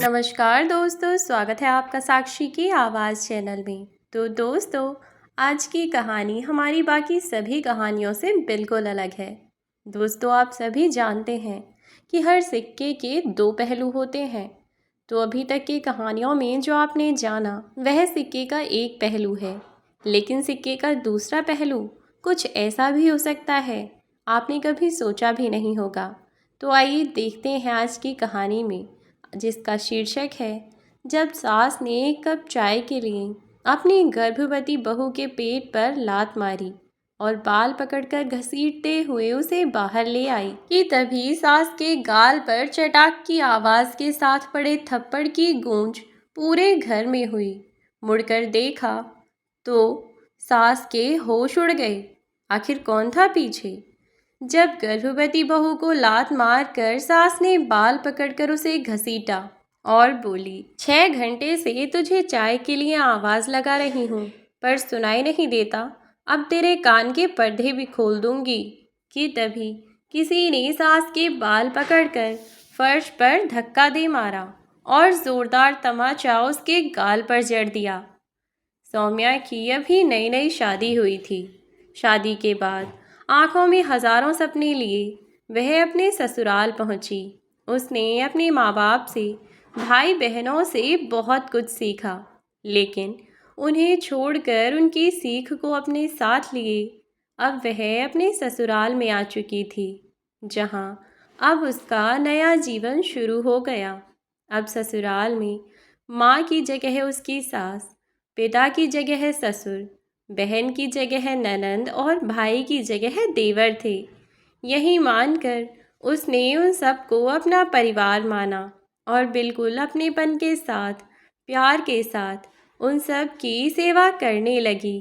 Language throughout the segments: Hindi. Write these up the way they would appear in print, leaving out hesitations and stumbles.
नमस्कार दोस्तों, स्वागत है आपका साक्षी की आवाज़ चैनल में। तो दोस्तों, आज की कहानी हमारी बाकी सभी कहानियों से बिल्कुल अलग है। दोस्तों, आप सभी जानते हैं कि हर सिक्के के दो पहलू होते हैं। तो अभी तक की कहानियों में जो आपने जाना वह सिक्के का एक पहलू है, लेकिन सिक्के का दूसरा पहलू कुछ ऐसा भी हो सकता है आपने कभी सोचा भी नहीं होगा। तो आइए देखते हैं आज की कहानी में, जिसका शीर्षक है जब सास ने एक कप चाय के लिए अपनी गर्भवती बहू के पेट पर लात मारी और बाल पकड़कर घसीटते हुए उसे बाहर ले आई कि तभी सास के गाल पर चटाक की आवाज़ के साथ पड़े थप्पड़ की गूंज पूरे घर में हुई। मुड़कर देखा तो सास के होश उड़ गए। आखिर कौन था पीछे? जब गर्भवती बहू को लात मारकर सास ने बाल पकड़कर उसे घसीटा और बोली, 6 घंटे से तुझे चाय के लिए आवाज़ लगा रही हूँ, पर सुनाई नहीं देता। अब तेरे कान के पर्दे भी खोल दूंगी। कि तभी किसी ने सास के बाल पकड़कर फर्श पर धक्का दे मारा और ज़ोरदार तमाचा उसके गाल पर जड़ दिया। सौम्या की अभी नई नई शादी हुई थी। शादी के बाद आंखों में हजारों सपने लिए वह अपने ससुराल पहुंची। उसने अपने माँ बाप से, भाई बहनों से बहुत कुछ सीखा, लेकिन उन्हें छोड़कर उनकी सीख को अपने साथ लिए अब वह अपने ससुराल में आ चुकी थी, जहां अब उसका नया जीवन शुरू हो गया। अब ससुराल में माँ की जगह उसकी सास, पिता की जगह है ससुर, बहन की जगह है ननंद और भाई की जगह है देवर थे। यही मानकर उसने उन सबको अपना परिवार माना और बिल्कुल अपनेपन के साथ, प्यार के साथ उन सब की सेवा करने लगी।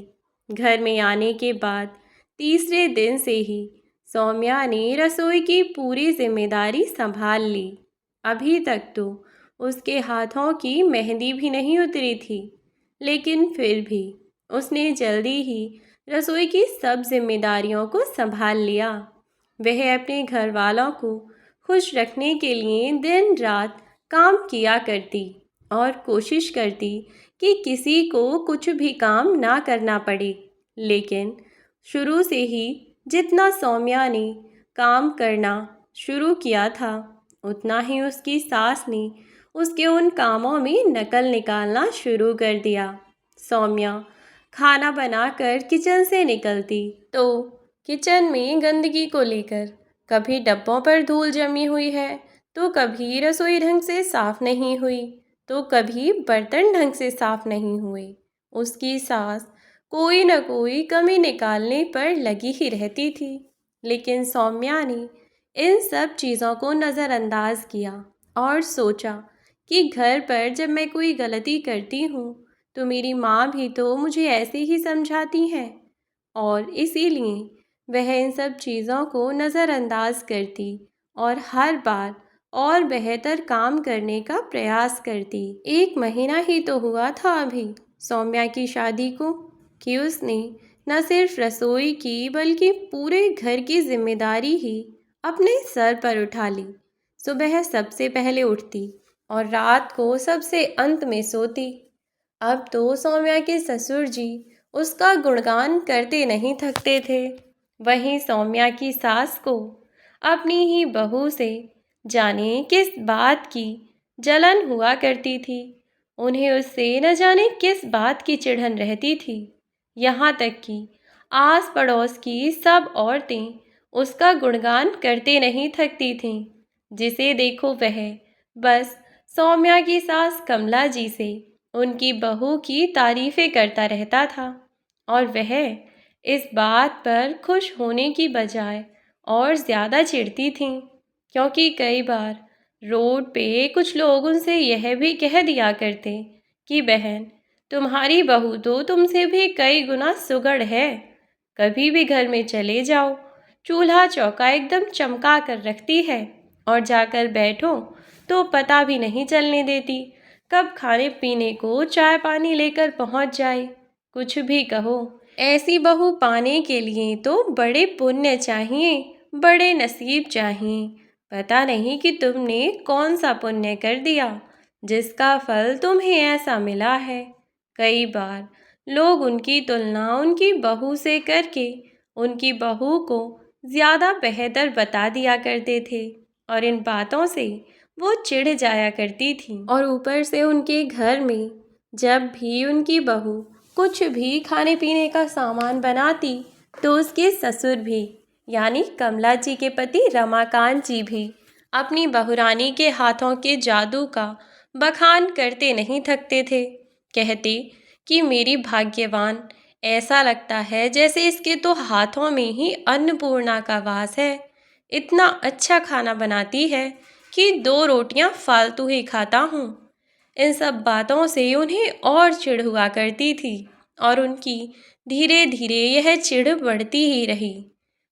घर में आने के बाद तीसरे दिन से ही सौम्या ने रसोई की पूरी जिम्मेदारी संभाल ली। अभी तक तो उसके हाथों की मेहंदी भी नहीं उतरी थी, लेकिन फिर भी उसने जल्दी ही रसोई की सब जिम्मेदारियों को संभाल लिया। वह अपने घर वालों को खुश रखने के लिए दिन रात काम किया करती और कोशिश करती कि किसी को कुछ भी काम ना करना पड़े। लेकिन शुरू से ही जितना सौम्या ने काम करना शुरू किया था, उतना ही उसकी सास ने उसके उन कामों में नकल निकालना शुरू कर दिया। सौम्या खाना बनाकर किचन से निकलती तो किचन में गंदगी को लेकर कभी डब्बों पर धूल जमी हुई है, तो कभी रसोई ढंग से साफ नहीं हुई, तो कभी बर्तन ढंग से साफ नहीं हुए। उसकी सास कोई न कोई कमी निकालने पर लगी ही रहती थी। लेकिन सौम्या ने इन सब चीज़ों को नज़रअंदाज किया और सोचा कि घर पर जब मैं कोई गलती करती हूँ तो मेरी माँ भी तो मुझे ऐसे ही समझाती हैं, और इसीलिए वह इन सब चीज़ों को नज़रअंदाज करती और हर बार और बेहतर काम करने का प्रयास करती। 1 महीना ही तो हुआ था अभी सौम्या की शादी को कि उसने न सिर्फ रसोई की बल्कि पूरे घर की जिम्मेदारी ही अपने सर पर उठा ली। सुबह सबसे पहले उठती और रात को सबसे अंत में सोती। अब तो सौम्या के ससुर जी उसका गुणगान करते नहीं थकते थे। वहीं सौम्या की सास को अपनी ही बहू से जाने किस बात की जलन हुआ करती थी। उन्हें उससे न जाने किस बात की चिढ़न रहती थी। यहाँ तक कि आस पड़ोस की सब औरतें उसका गुणगान करते नहीं थकती थीं। जिसे देखो वह बस सौम्या की सास कमला जी से उनकी बहू की तारीफ़ें करता रहता था, और वह इस बात पर खुश होने की बजाय और ज़्यादा चिढ़ती थीं, क्योंकि कई बार रोड पे कुछ लोग उनसे यह भी कह दिया करते कि बहन, तुम्हारी बहू तो तुमसे भी कई गुना सुगड़ है। कभी भी घर में चले जाओ, चूल्हा चौका एकदम चमका कर रखती है, और जाकर बैठो तो पता भी नहीं चलने देती कब खाने पीने को चाय पानी लेकर पहुंच जाए। कुछ भी कहो, ऐसी बहू पाने के लिए तो बड़े पुण्य चाहिए, बड़े नसीब चाहिए। पता नहीं कि तुमने कौन सा पुण्य कर दिया जिसका फल तुम्हें ऐसा मिला है। कई बार लोग उनकी तुलना उनकी बहू से करके उनकी बहू को ज़्यादा बेहतर बता दिया करते थे और इन बातों से वो चिढ़ जाया करती थी। और ऊपर से उनके घर में जब भी उनकी बहू कुछ भी खाने पीने का सामान बनाती तो उसके ससुर भी यानी कमला जी के पति रमाकांत जी भी अपनी बहुरानी के हाथों के जादू का बखान करते नहीं थकते थे। कहते कि मेरी भाग्यवान, ऐसा लगता है जैसे इसके तो हाथों में ही अन्नपूर्णा का वास है। इतना अच्छा खाना बनाती है कि 2 रोटियां फालतू ही खाता हूँ। इन सब बातों से उन्हें और चिढ़ हुआ करती थी और उनकी धीरे धीरे यह चिढ़ बढ़ती ही रही।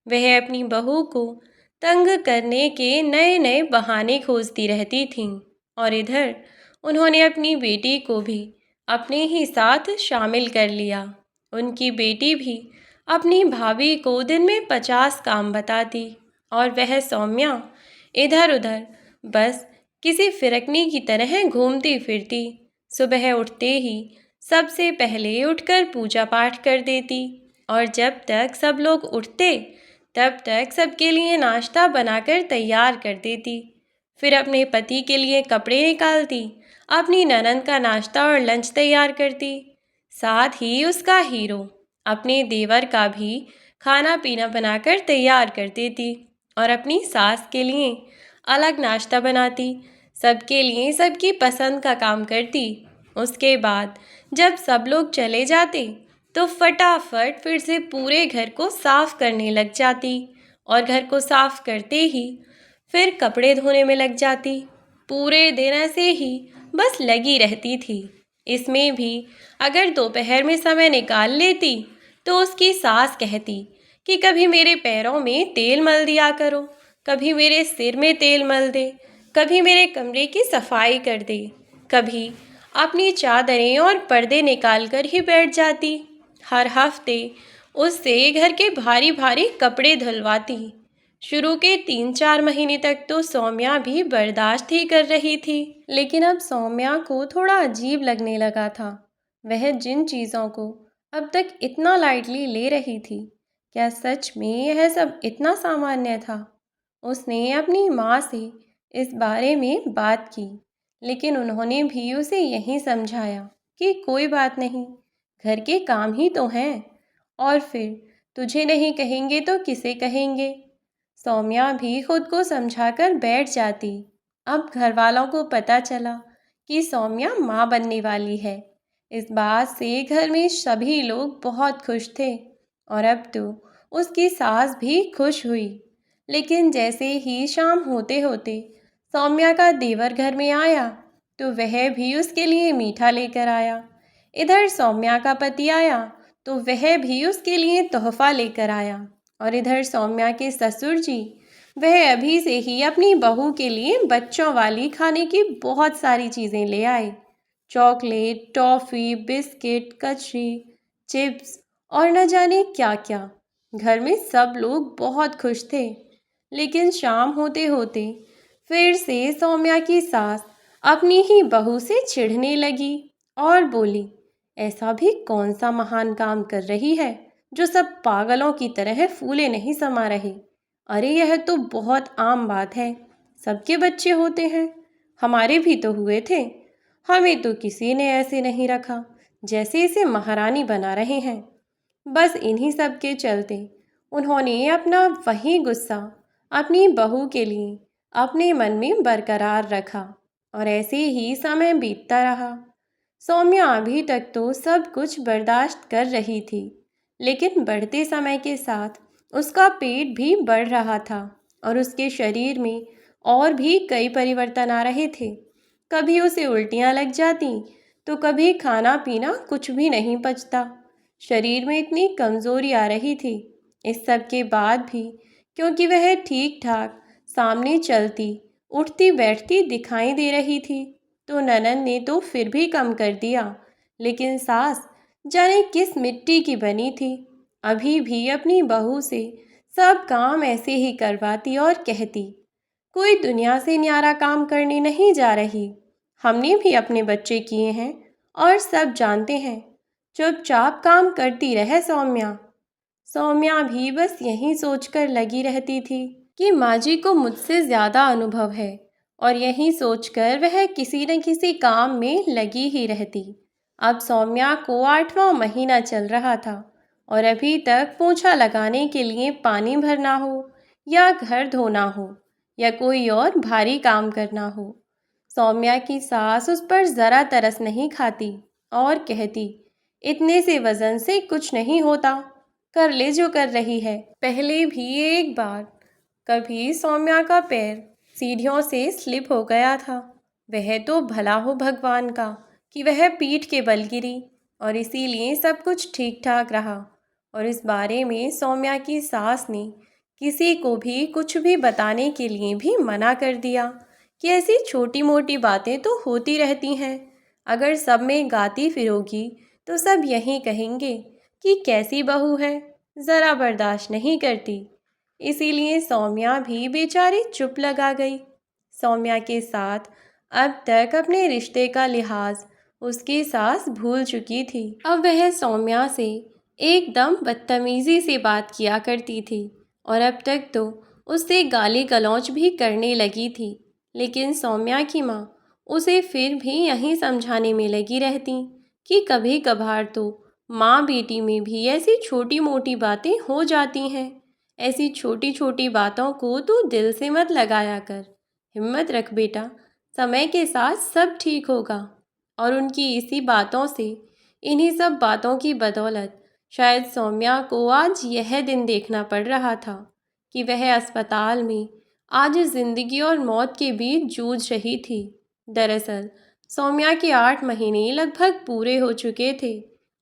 वह अपनी बहू को तंग करने के नए नए बहाने खोजती रहती थीं और इधर उन्होंने अपनी बेटी को भी अपने ही साथ शामिल कर लिया। उनकी बेटी भी अपनी भाभी को दिन में 50 काम बताती और वह सौम्या इधर उधर बस किसी फिरकनी की तरह घूमती फिरती। सुबह उठते ही सबसे पहले उठकर पूजा पाठ कर देती और जब तक सब लोग उठते तब तक सबके लिए नाश्ता बनाकर तैयार कर देती। फिर अपने पति के लिए कपड़े निकालती, अपनी ननद का नाश्ता और लंच तैयार करती, साथ ही उसका हीरो अपने देवर का भी खाना पीना बनाकर तैयार कर देती और अपनी सास के लिए अलग नाश्ता बनाती, सबके लिए सबकी पसंद का काम करती। उसके बाद जब सब लोग चले जाते तो फटाफट फिर से पूरे घर को साफ करने लग जाती और घर को साफ करते ही फिर कपड़े धोने में लग जाती। पूरे दिन ऐसे ही बस लगी रहती थी। इसमें भी अगर दोपहर में समय निकाल लेती तो उसकी सास कहती कि कभी मेरे पैरों में तेल मल दिया करो, कभी मेरे सिर में तेल मल दे, कभी मेरे कमरे की सफाई कर दे, कभी अपनी चादरें और पर्दे निकाल कर ही बैठ जाती। हर हफ्ते उससे घर के भारी भारी कपड़े धुलवाती। शुरू के 3-4 महीने तक तो सौम्या भी बर्दाश्त ही कर रही थी, लेकिन अब सौम्या को थोड़ा अजीब लगने लगा था। वह जिन चीज़ों को अब तक इतना लाइटली ले रही थी, क्या सच में यह सब इतना सामान्य था? उसने अपनी माँ से इस बारे में बात की, लेकिन उन्होंने भी उसे यही समझाया कि कोई बात नहीं, घर के काम ही तो हैं, और फिर तुझे नहीं कहेंगे तो किसे कहेंगे। सौम्या भी खुद को समझाकर बैठ जाती। अब घर वालों को पता चला कि सौम्या माँ बनने वाली है। इस बात से घर में सभी लोग बहुत खुश थे और अब तो उसकी सास भी खुश हुई। लेकिन जैसे ही शाम होते होते सौम्या का देवर घर में आया तो वह भी उसके लिए मीठा लेकर आया। इधर सौम्या का पति आया तो वह भी उसके लिए तोहफा लेकर आया और इधर सौम्या के ससुर जी, वह अभी से ही अपनी बहू के लिए बच्चों वाली खाने की बहुत सारी चीज़ें ले आए। चॉकलेट, टॉफ़ी, बिस्किट, कचरी, चिप्स और न जाने क्या क्या। घर में सब लोग बहुत खुश थे। लेकिन शाम होते होते फिर से सौम्या की सास अपनी ही बहू से चिढ़ने लगी और बोली, ऐसा भी कौन सा महान काम कर रही है जो सब पागलों की तरह फूले नहीं समा रहे। अरे यह तो बहुत आम बात है, सबके बच्चे होते हैं, हमारे भी तो हुए थे। हमें तो किसी ने ऐसे नहीं रखा जैसे इसे महारानी बना रहे हैं। बस इन्हीं सब के चलते उन्होंने अपना वही गुस्सा अपनी बहू के लिए अपने मन में बरकरार रखा और ऐसे ही समय बीतता रहा। सौम्या अभी तक तो सब कुछ बर्दाश्त कर रही थी, लेकिन बढ़ते समय के साथ उसका पेट भी बढ़ रहा था और उसके शरीर में और भी कई परिवर्तन आ रहे थे। कभी उसे उल्टियाँ लग जाती तो कभी खाना पीना कुछ भी नहीं पचता। शरीर में इतनी कमज़ोरी आ रही थी। इस सब के बाद भी क्योंकि वह ठीक ठाक सामने चलती उठती बैठती दिखाई दे रही थी तो ननद ने तो फिर भी कम कर दिया, लेकिन सास जाने किस मिट्टी की बनी थी, अभी भी अपनी बहू से सब काम ऐसे ही करवाती और कहती, कोई दुनिया से न्यारा काम करने नहीं जा रही, हमने भी अपने बच्चे किए हैं और सब जानते हैं। चुपचाप काम करती रहे सौम्या। सौम्या भी बस यही सोचकर लगी रहती थी कि माँ जी को मुझसे ज़्यादा अनुभव है, और यही सोचकर वह किसी न किसी काम में लगी ही रहती। अब सौम्या को 8वां महीना चल रहा था और अभी तक पोछा लगाने के लिए पानी भरना हो या घर धोना हो या कोई और भारी काम करना हो, सौम्या की सास उस पर ज़रा तरस नहीं खाती और कहती, इतने से वज़न से कुछ नहीं होता, कर ले जो कर रही है। पहले भी एक बार कभी सौम्या का पैर सीढ़ियों से स्लिप हो गया था। वह तो भला हो भगवान का कि वह पीठ के बल गिरी और इसीलिए सब कुछ ठीक ठाक रहा। और इस बारे में सौम्या की सास ने किसी को भी कुछ भी बताने के लिए भी मना कर दिया कि ऐसी छोटी मोटी बातें तो होती रहती हैं। अगर सब में गाती फिरोगी तो सब यही कहेंगे कि कैसी बहू है, ज़रा बर्दाश्त नहीं करती। इसीलिए सौम्या भी बेचारी चुप लगा गई। सौम्या के साथ अब तक अपने रिश्ते का लिहाज उसकी सास भूल चुकी थी। अब वह सौम्या से एकदम बदतमीज़ी से बात किया करती थी और अब तक तो उससे गाली गलौज भी करने लगी थी। लेकिन सौम्या की माँ उसे फिर भी यही समझाने में लगी रहती कि कभी कभार तो माँ बेटी में भी ऐसी छोटी मोटी बातें हो जाती हैं। ऐसी छोटी छोटी बातों को तू दिल से मत लगाया कर। हिम्मत रख बेटा, समय के साथ सब ठीक होगा। और उनकी इसी बातों से, इन्हीं सब बातों की बदौलत शायद सौम्या को आज यह दिन देखना पड़ रहा था कि वह अस्पताल में आज ज़िंदगी और मौत के बीच जूझ रही थी। दरअसल सौम्या के 8 महीने लगभग पूरे हो चुके थे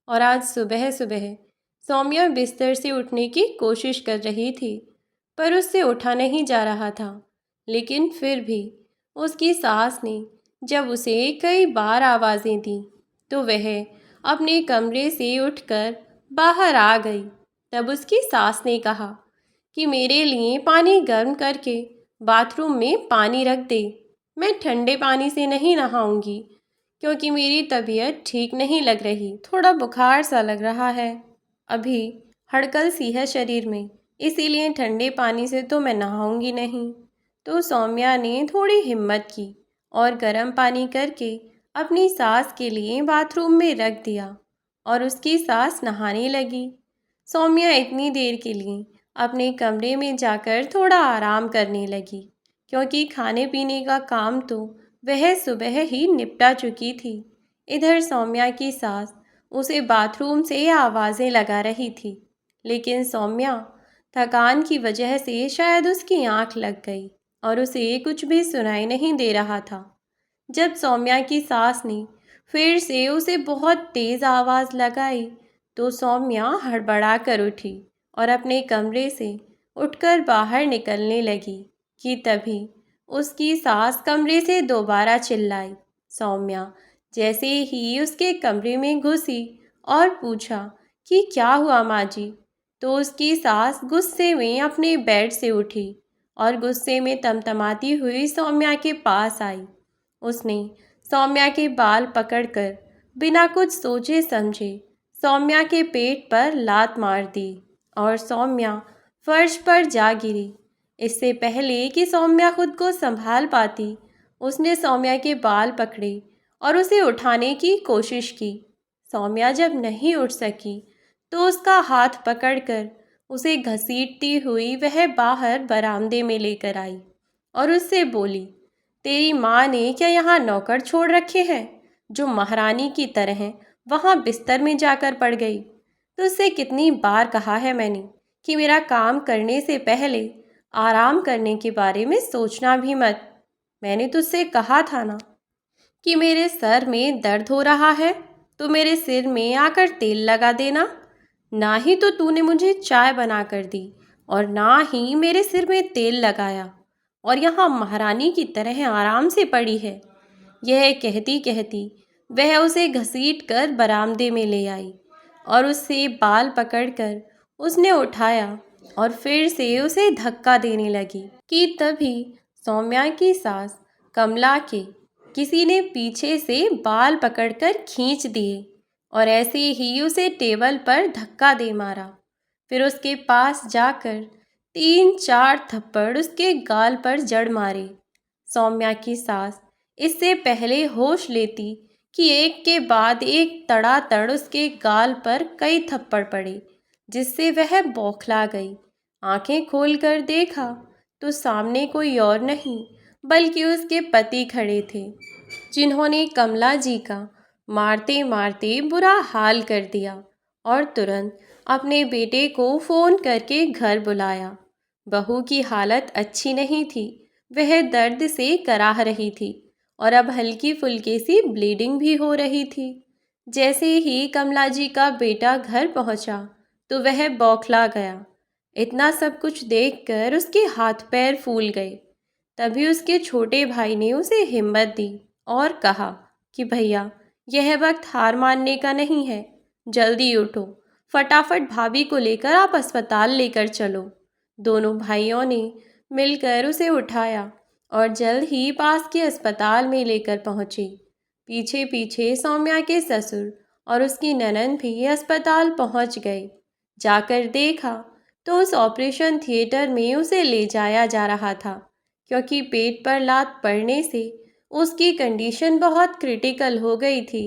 और आज सुबह सुबह सौम्या बिस्तर से उठने की कोशिश कर रही थी, पर उससे उठा नहीं जा रहा था। लेकिन फिर भी उसकी सास ने जब उसे कई बार आवाज़ें दी तो वह अपने कमरे से उठकर बाहर आ गई। तब उसकी सास ने कहा कि मेरे लिए पानी गर्म करके बाथरूम में पानी रख दे। मैं ठंडे पानी से नहीं नहाऊंगी क्योंकि मेरी तबीयत ठीक नहीं लग रही, थोड़ा बुखार सा लग रहा है। अभी हड़कल सी है शरीर में, इसीलिए ठंडे पानी से तो मैं नहाऊंगी नहीं। तो सौम्या ने थोड़ी हिम्मत की और गर्म पानी करके अपनी सास के लिए बाथरूम में रख दिया और उसकी सास नहाने लगी। सौम्या इतनी देर के लिए अपने कमरे में जाकर थोड़ा आराम करने लगी क्योंकि खाने पीने का काम तो वह सुबह ही निपटा चुकी थी। इधर सौम्या की सास उसे बाथरूम से आवाज़ें लगा रही थी, लेकिन सौम्या थकान की वजह से शायद उसकी आंख लग गई और उसे कुछ भी सुनाई नहीं दे रहा था। जब सौम्या की सास ने फिर से उसे बहुत तेज़ आवाज़ लगाई तो सौम्या हड़बड़ा कर उठी और अपने कमरे से उठकर बाहर निकलने लगी कि तभी उसकी सास कमरे से दोबारा चिल्लाई। सौम्या जैसे ही उसके कमरे में घुसी और पूछा कि क्या हुआ माँ जी, तो उसकी सास गुस्से में अपने बेड से उठी और गुस्से में तमतमाती हुई सौम्या के पास आई। उसने सौम्या के बाल पकड़कर बिना कुछ सोचे समझे सौम्या के पेट पर लात मार दी और सौम्या फर्श पर जा गिरी। इससे पहले कि सौम्या खुद को संभाल पाती, उसने सौम्या के बाल पकड़े और उसे उठाने की कोशिश की। सौम्या जब नहीं उठ सकी तो उसका हाथ पकड़कर उसे घसीटती हुई वह बाहर बरामदे में लेकर आई और उससे बोली, तेरी माँ ने क्या यहाँ नौकर छोड़ रखे हैं जो महारानी की तरह वहाँ बिस्तर में जाकर पड़ गई? तो उससे कितनी बार कहा है मैंने कि मेरा काम करने से पहले आराम करने के बारे में सोचना भी मत। मैंने तुझसे कहा था ना कि मेरे सर में दर्द हो रहा है तो मेरे सिर में आकर तेल लगा देना। ना ही तो तूने मुझे चाय बना कर दी और ना ही मेरे सिर में तेल लगाया, और यहाँ महारानी की तरह आराम से पड़ी है। यह कहती कहती वह उसे घसीट कर बरामदे में ले आई और उससे बाल पकड़कर उसने उठाया और फिर से उसे धक्का देने लगी कि तभी सौम्या की सास कमला के किसी ने पीछे से बाल पकड़कर खींच दिए और ऐसे ही उसे टेबल पर धक्का दे मारा। फिर उसके पास जाकर 3-4 थप्पड़ उसके गाल पर जड़ मारे। सौम्या की सास इससे पहले होश लेती कि एक के बाद एक तड़ातड़ उसके गाल पर कई थप्पड़ पड़े, जिससे वह बौखला गई। आंखें खोलकर देखा तो सामने कोई और नहीं बल्कि उसके पति खड़े थे, जिन्होंने कमला जी का मारते मारते बुरा हाल कर दिया और तुरंत अपने बेटे को फ़ोन करके घर बुलाया। बहू की हालत अच्छी नहीं थी, वह दर्द से कराह रही थी और अब हल्की फुल्की सी ब्लीडिंग भी हो रही थी। जैसे ही कमला जी का बेटा घर पहुंचा तो वह बौखला गया। इतना सब कुछ देखकर उसके हाथ पैर फूल गए। तभी उसके छोटे भाई ने उसे हिम्मत दी और कहा कि भैया, यह वक्त हार मानने का नहीं है, जल्दी उठो, फटाफट भाभी को लेकर आप अस्पताल लेकर चलो। दोनों भाइयों ने मिलकर उसे उठाया और जल्द ही पास के अस्पताल में लेकर पहुंचे। पीछे पीछे सौम्या के ससुर और उसकी ननंद भी अस्पताल पहुंच गए। जाकर देखा तो उस ऑपरेशन थिएटर में उसे ले जाया जा रहा था, क्योंकि पेट पर लात पड़ने से उसकी कंडीशन बहुत क्रिटिकल हो गई थी।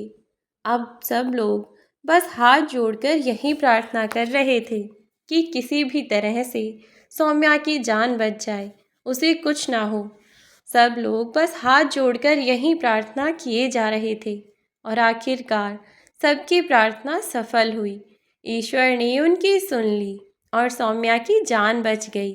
अब सब लोग बस हाथ जोड़कर यही प्रार्थना कर रहे थे कि किसी भी तरह से सौम्या की जान बच जाए, उसे कुछ ना हो। सब लोग बस हाथ जोड़कर यही प्रार्थना किए जा रहे थे और आखिरकार सबकी प्रार्थना सफल हुई। ईश्वर ने उनकी सुन ली और सौम्या की जान बच गई।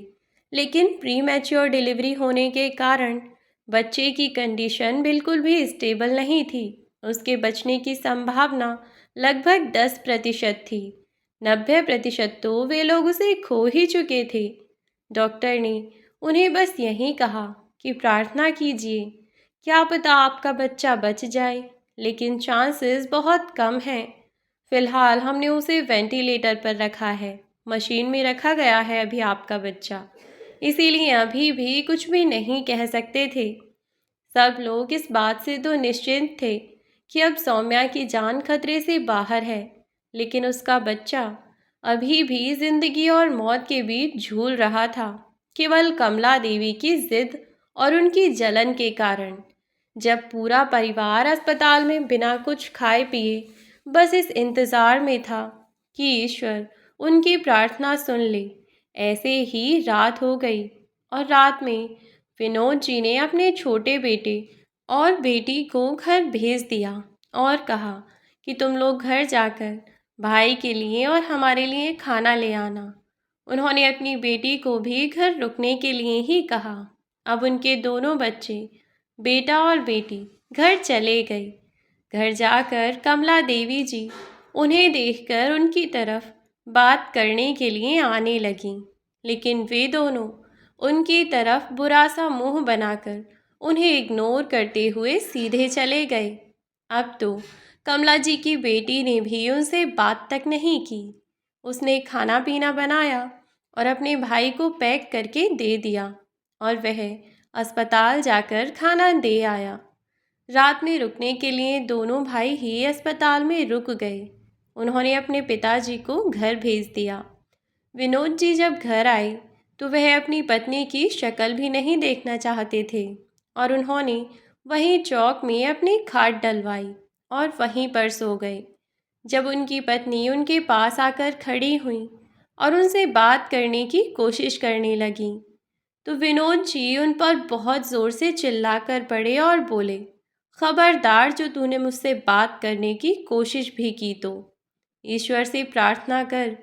लेकिन प्री मैच्योर डिलीवरी होने के कारण बच्चे की कंडीशन बिल्कुल भी स्टेबल नहीं थी। उसके बचने की संभावना लगभग 10% थी। 90% तो वे लोग उसे खो ही चुके थे। डॉक्टर ने उन्हें बस यही कहा कि प्रार्थना कीजिए, क्या पता आपका बच्चा बच जाए, लेकिन चांसेस बहुत कम हैं। फिलहाल हमने उसे वेंटिलेटर पर रखा है, मशीन में रखा गया है अभी आपका बच्चा, इसीलिए अभी भी कुछ भी नहीं कह सकते थे। सब लोग इस बात से तो निश्चिंत थे कि अब सौम्या की जान खतरे से बाहर है, लेकिन उसका बच्चा अभी भी जिंदगी और मौत के बीच झूल रहा था, केवल कमला देवी की जिद और उनकी जलन के कारण। जब पूरा परिवार अस्पताल में बिना कुछ खाए पिए बस इस इंतज़ार में था कि ईश्वर उनकी प्रार्थना सुन ले, ऐसे ही रात हो गई और रात में विनोद जी ने अपने छोटे बेटे और बेटी को घर भेज दिया और कहा कि तुम लोग घर जाकर भाई के लिए और हमारे लिए खाना ले आना। उन्होंने अपनी बेटी को भी घर रुकने के लिए ही कहा। अब उनके दोनों बच्चे, बेटा और बेटी, घर चले गए। घर जाकर कमला देवी जी उन्हें देखकर उनकी तरफ बात करने के लिए आने लगीं, लेकिन वे दोनों उनकी तरफ बुरा सा मुंह बनाकर उन्हें इग्नोर करते हुए सीधे चले गए। अब तो कमला जी की बेटी ने भी उनसे बात तक नहीं की। उसने खाना पीना बनाया और अपने भाई को पैक करके दे दिया और वह अस्पताल जाकर खाना दे आया। रात में रुकने के लिए दोनों भाई ही अस्पताल में रुक गए। उन्होंने अपने पिताजी को घर भेज दिया। विनोद जी जब घर आए तो वह अपनी पत्नी की शक्ल भी नहीं देखना चाहते थे और उन्होंने वहीं चौक में अपनी खाट डलवाई और वहीं पर सो गए। जब उनकी पत्नी उनके पास आकर खड़ी हुई और उनसे बात करने की कोशिश करने लगी तो विनोद जी उन पर बहुत ज़ोर से चिल्लाकर पड़े और बोले, खबरदार, जो तूने मुझसे बात करने की कोशिश भी की तो ईश्वर से प्रार्थना कर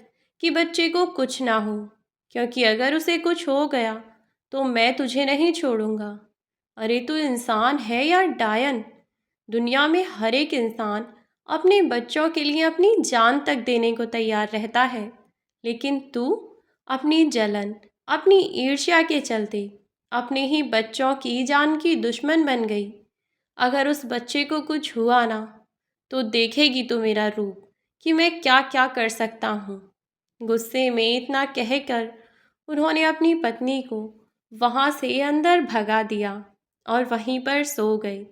कि बच्चे को कुछ ना हो, क्योंकि अगर उसे कुछ हो गया तो मैं तुझे नहीं छोड़ूंगा। अरे तू इंसान है या डायन? दुनिया में हर एक इंसान अपने बच्चों के लिए अपनी जान तक देने को तैयार रहता है, लेकिन तू अपनी जलन, अपनी ईर्ष्या के चलते अपने ही बच्चों की जान की दुश्मन बन गई। अगर उस बच्चे को कुछ हुआ ना तो देखेगी तू मेरा रूप कि मैं क्या क्या कर सकता हूँ। गुस्से में इतना कहकर उन्होंने अपनी पत्नी को वहाँ से अंदर भगा दिया और वहीं पर सो गए।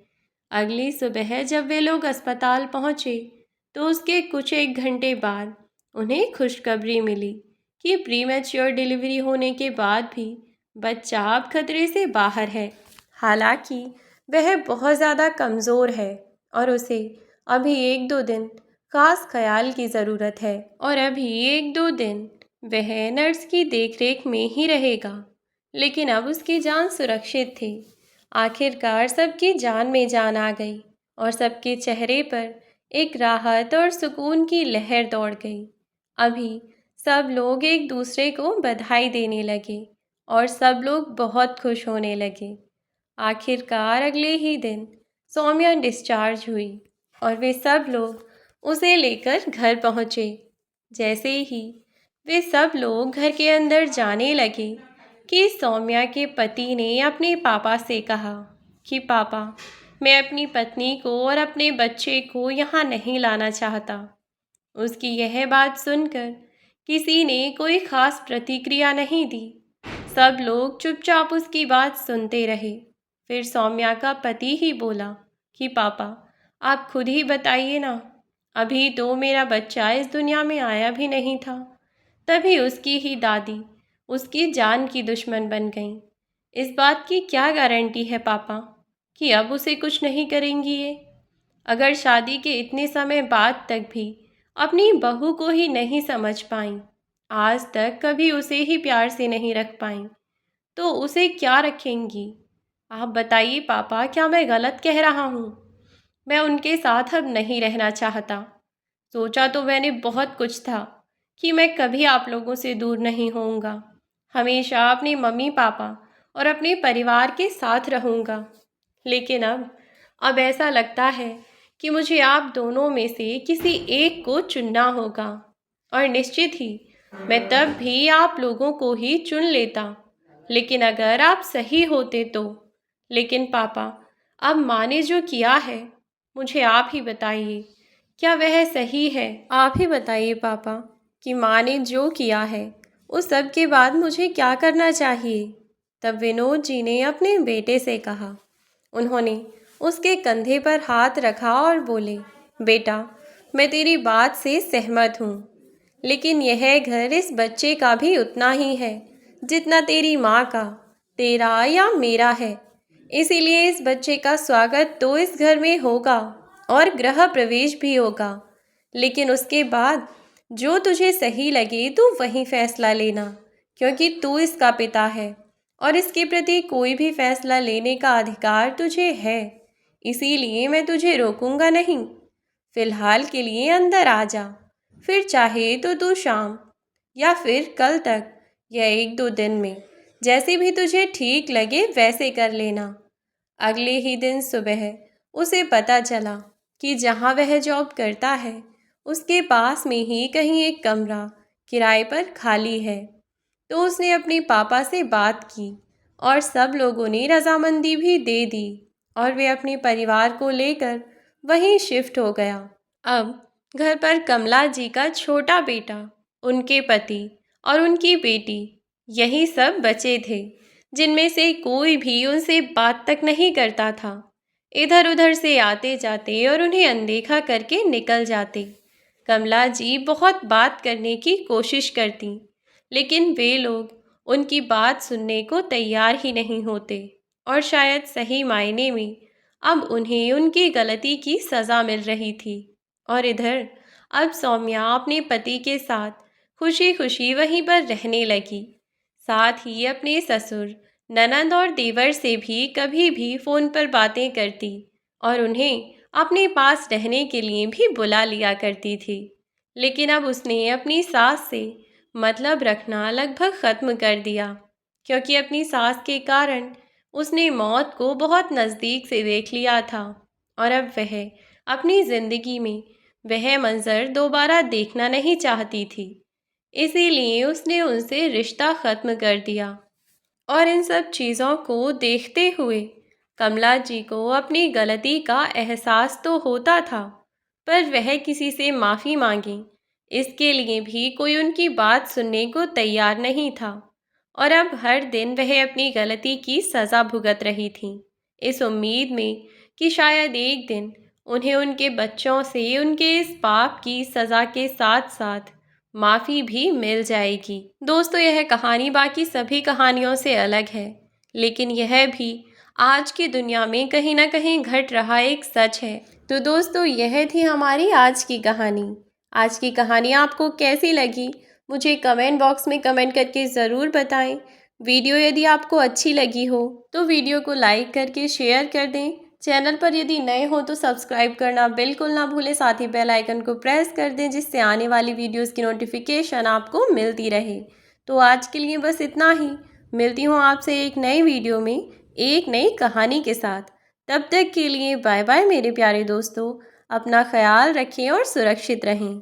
अगली सुबह जब वे लोग अस्पताल पहुंचे तो उसके कुछ एक घंटे बाद उन्हें खुशखबरी मिली कि प्रीमैच्योर डिलीवरी होने के बाद भी बच्चा अब खतरे से बाहर है। हालांकि वह बहुत ज़्यादा कमज़ोर है और उसे अभी 1-2 दिन खास ख्याल की ज़रूरत है और अभी 1-2 दिन वह नर्स की देखरेख में ही रहेगा। लेकिन अब उसकी जान सुरक्षित थी। आखिरकार सबकी जान में जान आ गई और सबके चेहरे पर एक राहत और सुकून की लहर दौड़ गई। अभी सब लोग एक दूसरे को बधाई देने लगे और सब लोग बहुत खुश होने लगे। आखिरकार अगले ही दिन सौम्या डिस्चार्ज हुई और वे सब लोग उसे लेकर घर पहुँचे। जैसे ही वे सब लोग घर के अंदर जाने लगे कि सौम्या के पति ने अपने पापा से कहा कि पापा, मैं अपनी पत्नी को और अपने बच्चे को यहाँ नहीं लाना चाहता। उसकी यह बात सुनकर किसी ने कोई खास प्रतिक्रिया नहीं दी। सब लोग चुपचाप उसकी बात सुनते रहे। फिर सौम्या का पति ही बोला कि पापा, आप खुद ही बताइए ना, अभी तो मेरा बच्चा इस दुनिया में आया भी नहीं था, तभी उसकी ही दादी उसकी जान की दुश्मन बन गई। इस बात की क्या गारंटी है पापा कि अब उसे कुछ नहीं करेंगी ये? अगर शादी के इतने समय बाद तक भी अपनी बहू को ही नहीं समझ पाई, आज तक कभी उसे ही प्यार से नहीं रख पाई, तो उसे क्या रखेंगी? आप बताइए पापा, क्या मैं गलत कह रहा हूँ? मैं उनके साथ अब नहीं रहना चाहता। सोचा तो मैंने बहुत कुछ था कि मैं कभी आप लोगों से दूर नहीं होऊंगा, हमेशा अपने मम्मी पापा और अपने परिवार के साथ रहूंगा। लेकिन अब ऐसा लगता है कि मुझे आप दोनों में से किसी एक को चुनना होगा और निश्चित ही मैं तब भी आप लोगों को ही चुन लेता, लेकिन अगर आप सही होते तो। लेकिन पापा, अब माँ ने जो किया है, मुझे आप ही बताइए, क्या वह सही है? आप ही बताइए पापा कि माँ ने जो किया है उस सब के बाद मुझे क्या करना चाहिए? तब विनोद जी ने अपने बेटे से कहा। उन्होंने उसके कंधे पर हाथ रखा और बोले, बेटा, मैं तेरी बात से सहमत हूँ, लेकिन यह घर इस बच्चे का भी उतना ही है जितना तेरी माँ का, तेरा या मेरा है। इसीलिए इस बच्चे का स्वागत तो इस घर में होगा और गृह प्रवेश भी होगा, लेकिन उसके बाद जो तुझे सही लगे तू वही फैसला लेना, क्योंकि तू इसका पिता है और इसके प्रति कोई भी फैसला लेने का अधिकार तुझे है। इसीलिए मैं तुझे रोकूंगा नहीं। फिलहाल के लिए अंदर आ जा, फिर चाहे तो तू शाम या फिर कल तक या 1-2 दिन में जैसे भी तुझे ठीक लगे वैसे कर लेना। अगले ही दिन सुबह उसे पता चला कि जहाँ वह जॉब करता है उसके पास में ही कहीं एक कमरा किराए पर खाली है। तो उसने अपने पापा से बात की और सब लोगों ने रजामंदी भी दे दी और वे अपने परिवार को लेकर वहीं शिफ्ट हो गया। अब घर पर कमला जी का छोटा बेटा, उनके पति और उनकी बेटी, यही सब बचे थे, जिनमें से कोई भी उनसे बात तक नहीं करता था। इधर उधर से आते जाते और उन्हें अनदेखा करके निकल जाते। कमला जी बहुत बात करने की कोशिश करती, लेकिन वे लोग उनकी बात सुनने को तैयार ही नहीं होते और शायद सही मायने में अब उन्हें उनकी गलती की सज़ा मिल रही थी। और इधर अब सौम्या अपने पति के साथ खुशी खुशी वहीं पर रहने लगी। साथ ही अपने ससुर, ननंद और देवर से भी कभी भी फ़ोन पर बातें करती और उन्हें अपने पास रहने के लिए भी बुला लिया करती थी। लेकिन अब उसने अपनी सास से मतलब रखना लगभग ख़त्म कर दिया, क्योंकि अपनी सास के कारण उसने मौत को बहुत नज़दीक से देख लिया था और अब वह अपनी ज़िंदगी में वह मंज़र दोबारा देखना नहीं चाहती थी। इसीलिए उसने उनसे रिश्ता ख़त्म कर दिया। और इन सब चीज़ों को देखते हुए कमला जी को अपनी गलती का एहसास तो होता था, पर वह किसी से माफ़ी मांगे इसके लिए भी कोई उनकी बात सुनने को तैयार नहीं था। और अब हर दिन वह अपनी गलती की सज़ा भुगत रही थी, इस उम्मीद में कि शायद एक दिन उन्हें उनके बच्चों से उनके इस पाप की सज़ा के साथ साथ माफ़ी भी मिल जाएगी। दोस्तों, यह कहानी बाकी सभी कहानियों से अलग है, लेकिन यह भी आज की दुनिया में कहीं ना कहीं घट रहा एक सच है। तो दोस्तों, यह थी हमारी आज की कहानी। आज की कहानी आपको कैसी लगी मुझे कमेंट बॉक्स में कमेंट करके ज़रूर बताएं। वीडियो यदि आपको अच्छी लगी हो तो वीडियो को लाइक करके शेयर कर दें। चैनल पर यदि नए हो तो सब्सक्राइब करना बिल्कुल ना भूलें। साथ ही बेल आइकन को प्रेस कर दें जिससे आने वाली वीडियोस की नोटिफिकेशन आपको मिलती रहे। तो आज के लिए बस इतना ही। मिलती हूँ आपसे एक नई वीडियो में एक नई कहानी के साथ। तब तक के लिए बाय बाय मेरे प्यारे दोस्तों। अपना ख्याल रखें और सुरक्षित रहें।